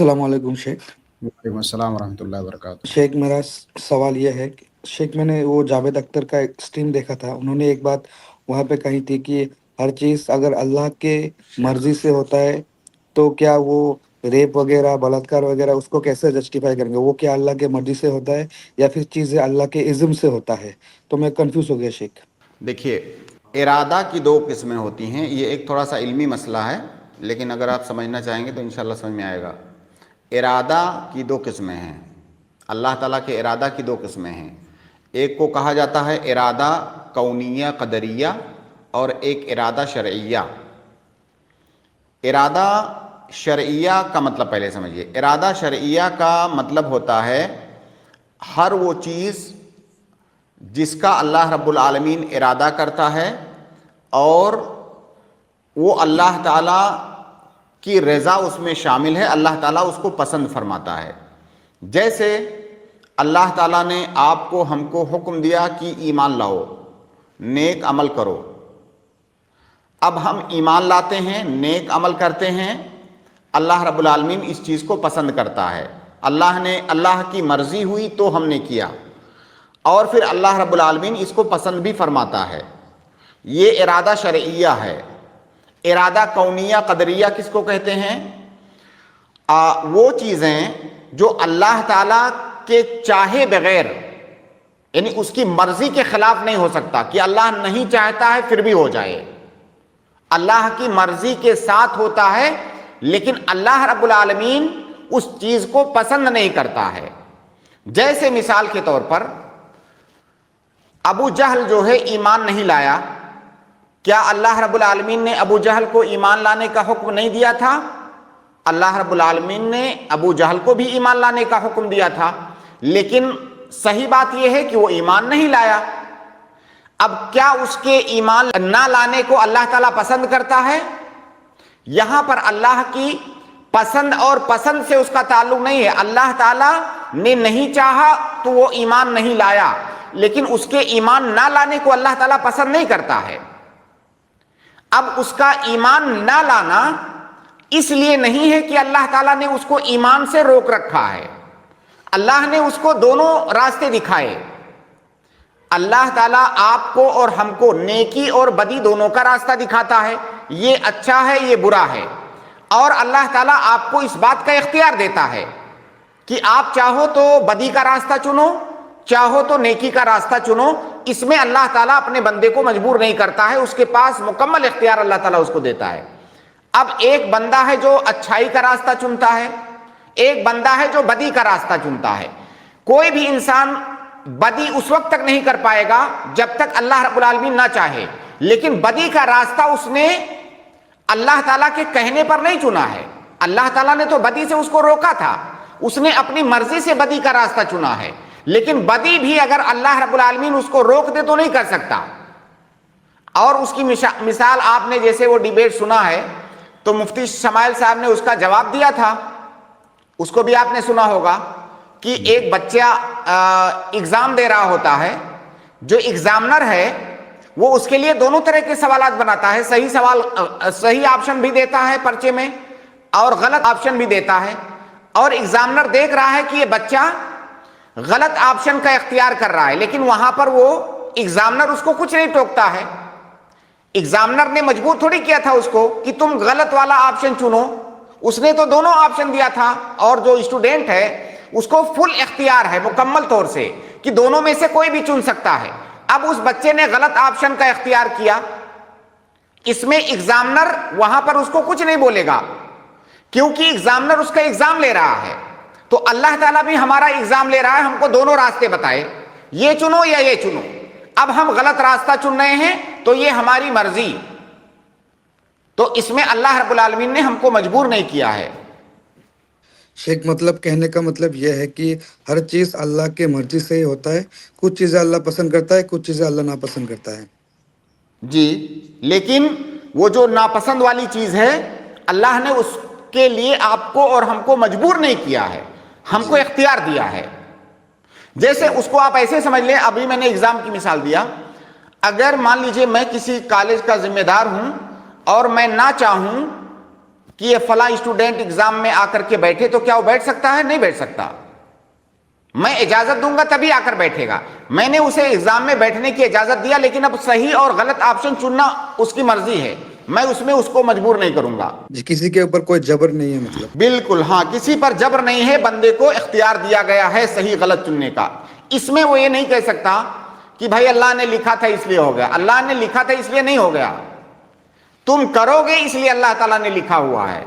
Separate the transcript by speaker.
Speaker 1: السلام علیکم شیخ۔
Speaker 2: وعلیکم السلام ورحمۃ اللہ وبرکاتہ۔
Speaker 1: شیخ میرا سوال یہ ہے کہ شیخ میں نے وہ جاوید اختر کا ایک اسٹریم دیکھا تھا، انہوں نے ایک بات وہاں پہ کہی تھی کہ ہر چیز اگر اللہ کے مرضی سے ہوتا ہے تو کیا وہ ریپ وغیرہ بلاತ್ಕಾರ وغیرہ اس کو کیسے جسٹیفائی کریں گے؟ وہ کیا اللہ کے مرضی سے ہوتا ہے یا پھر چیزیں اللہ کے عزم سے ہوتا ہے؟ تو میں کنفیوز ہو گیا شیخ۔
Speaker 2: دیکھیے، ارادہ کی دو قسمیں ہوتی ہیں، یہ ایک تھوڑا سا علمی مسئلہ ہے، لیکن اگر آپ سمجھنا چاہیں گے تو انشاءاللہ سمجھ میں آئے گا۔ ارادہ کی دو قسمیں ہیں، اللہ تعالیٰ کے ارادہ کی دو قسمیں ہیں۔ ایک کو کہا جاتا ہے ارادہ کونیہ قدریہ، اور ایک ارادہ شرعیہ۔ ارادہ شرعیہ کا مطلب پہلے سمجھیے۔ ارادہ شرعیہ کا مطلب ہوتا ہے ہر وہ چیز جس کا اللہ رب العالمین ارادہ کرتا ہے اور وہ اللہ تعالیٰ کی رضا اس میں شامل ہے، اللہ تعالیٰ اس کو پسند فرماتا ہے۔ جیسے اللہ تعالیٰ نے آپ کو ہم کو حکم دیا کہ ایمان لاؤ، نیک عمل کرو۔ اب ہم ایمان لاتے ہیں، نیک عمل کرتے ہیں، اللہ رب العالمین اس چیز کو پسند کرتا ہے۔ اللہ کی مرضی ہوئی تو ہم نے کیا، اور پھر اللہ رب العالمین اس کو پسند بھی فرماتا ہے۔ یہ ارادہ شرعیہ ہے۔ ارادہ کونیہ قدریہ کس کو کہتے ہیں؟ وہ چیزیں جو اللہ تعالیٰ کے چاہے بغیر، یعنی اس کی مرضی کے خلاف نہیں ہو سکتا کہ اللہ نہیں چاہتا ہے پھر بھی ہو جائے۔ اللہ کی مرضی کے ساتھ ہوتا ہے، لیکن اللہ رب العالمین اس چیز کو پسند نہیں کرتا ہے۔ جیسے مثال کے طور پر ابو جہل جو ہے ایمان نہیں لایا، کیا اللہ رب العالمین نے ابو جہل کو ایمان لانے کا حکم نہیں دیا تھا؟ اللہ رب العالمین نے ابو جہل کو بھی ایمان لانے کا حکم دیا تھا، لیکن صحیح بات یہ ہے کہ وہ ایمان نہیں لایا۔ اب کیا اس کے ایمان نہ لانے کو اللہ تعالیٰ پسند کرتا ہے؟ یہاں پر اللہ کی پسند اور پسند سے اس کا تعلق نہیں ہے۔ اللہ تعالیٰ نے نہیں چاہا تو وہ ایمان نہیں لایا، لیکن اس کے ایمان نہ لانے کو اللہ تعالیٰ پسند نہیں کرتا ہے۔ اب اس کا ایمان نہ لانا اس لیے نہیں ہے کہ اللہ تعالیٰ نے اس کو ایمان سے روک رکھا ہے، اللہ نے اس کو دونوں راستے دکھائے۔ اللہ تعالیٰ آپ کو اور ہم کو نیکی اور بدی دونوں کا راستہ دکھاتا ہے، یہ اچھا ہے یہ برا ہے، اور اللہ تعالیٰ آپ کو اس بات کا اختیار دیتا ہے کہ آپ چاہو تو بدی کا راستہ چنو، چاہو تو نیکی کا راستہ چنو۔ اس میں اللہ تعالیٰ اپنے بندے کو مجبور نہیں کرتا ہے، اس کے پاس مکمل اختیار اللہ تعالیٰ اس کو دیتا ہے۔ اب ایک بندہ ہے جو اچھائی کا راستہ چنتا ہے، ایک بندہ ہے جو بدی کا راستہ چنتا ہے۔ کوئی بھی انسان بدی اس وقت تک نہیں کر پائے گا جب تک اللہ رب العالمین نہ چاہے، لیکن بدی کا راستہ اس نے اللہ تعالیٰ کے کہنے پر نہیں چنا ہے۔ اللہ تعالیٰ نے تو بدی سے اس کو روکا تھا، اس نے اپنی مرضی سے بدی کا راستہ چنا ہے، لیکن بدی بھی اگر اللہ رب العالمین اس کو روک دے تو نہیں کر سکتا۔ اور اس کی مثال آپ نے جیسے وہ ڈیبیٹ سنا ہے تو مفتی شمائل صاحب نے اس کا جواب دیا تھا، اس کو بھی آپ نے سنا ہوگا کہ ایک بچہ ایگزام دے رہا ہوتا ہے، جو ایگزامنر ہے وہ اس کے لیے دونوں طرح کے سوالات بناتا ہے، صحیح آپشن بھی دیتا ہے پرچے میں اور غلط آپشن بھی دیتا ہے، اور ایگزامنر دیکھ رہا ہے کہ یہ بچہ غلط آپشن کا اختیار کر رہا ہے، لیکن وہاں پر وہ ایگزامنر اس کو کچھ نہیں ٹوکتا ہے۔ ایگزامنر نے مجبور تھوڑی کیا تھا اس کو کہ تم غلط والا آپشن چنو، اس نے تو دونوں آپشن دیا تھا، اور جو اسٹوڈنٹ ہے اس کو فل اختیار ہے مکمل طور سے کہ دونوں میں سے کوئی بھی چن سکتا ہے۔ اب اس بچے نے غلط آپشن کا اختیار کیا، اس میں ایگزامنر وہاں پر اس کو کچھ نہیں بولے گا، کیونکہ ایگزامنر اس کا ایگزام لے رہا ہے۔ تو اللہ تعالیٰ بھی ہمارا ایگزام لے رہا ہے، ہم کو دونوں راستے بتائے، یہ چنو یا یہ چنو۔ اب ہم غلط راستہ چن رہے ہیں تو یہ ہماری مرضی، تو اس میں اللہ رب العالمین نے ہم کو مجبور نہیں کیا ہے۔
Speaker 1: شیخ مطلب کہنے کا مطلب یہ ہے کہ ہر چیز اللہ کے مرضی سے ہی ہوتا ہے، کچھ چیزیں اللہ پسند کرتا ہے، کچھ چیزیں اللہ ناپسند کرتا ہے۔
Speaker 2: جی، لیکن وہ جو ناپسند والی چیز ہے اللہ نے اس کے لیے آپ کو اور ہم کو مجبور نہیں کیا ہے، ہم کو اختیار دیا ہے۔ جیسے اس کو آپ ایسے سمجھ لیں، ابھی میں نے ایگزام کی مثال دیا، اگر مان لیجئے میں کسی کالج کا ذمہ دار ہوں اور میں نہ چاہوں کہ یہ فلاں اسٹوڈنٹ ایگزام میں آ کر کے بیٹھے تو کیا وہ بیٹھ سکتا ہے؟ نہیں بیٹھ سکتا. میں اجازت دوں گا تبھی آ کر بیٹھے گا. میں نے اسے ایگزام میں بیٹھنے کی اجازت دیا، لیکن اب صحیح اور غلط آپشن چننا اس کی مرضی ہے، میں اس میں اس کو مجبور نہیں کروں گا.
Speaker 1: جی، کسی کے اوپر کوئی جبر نہیں ہے مطلب.
Speaker 2: بالکل ہاں، کسی پر جبر نہیں ہے، بندے کو اختیار دیا گیا ہے صحیح غلط چننے کا. اس میں وہ یہ نہیں کہہ سکتا کہ بھائی اللہ نے لکھا تھا اس لیے ہو گیا. اللہ نے لکھا تھا اس لیے نہیں ہو گیا، تم کرو گے اس لیے اللہ تعالیٰ نے لکھا ہوا ہے.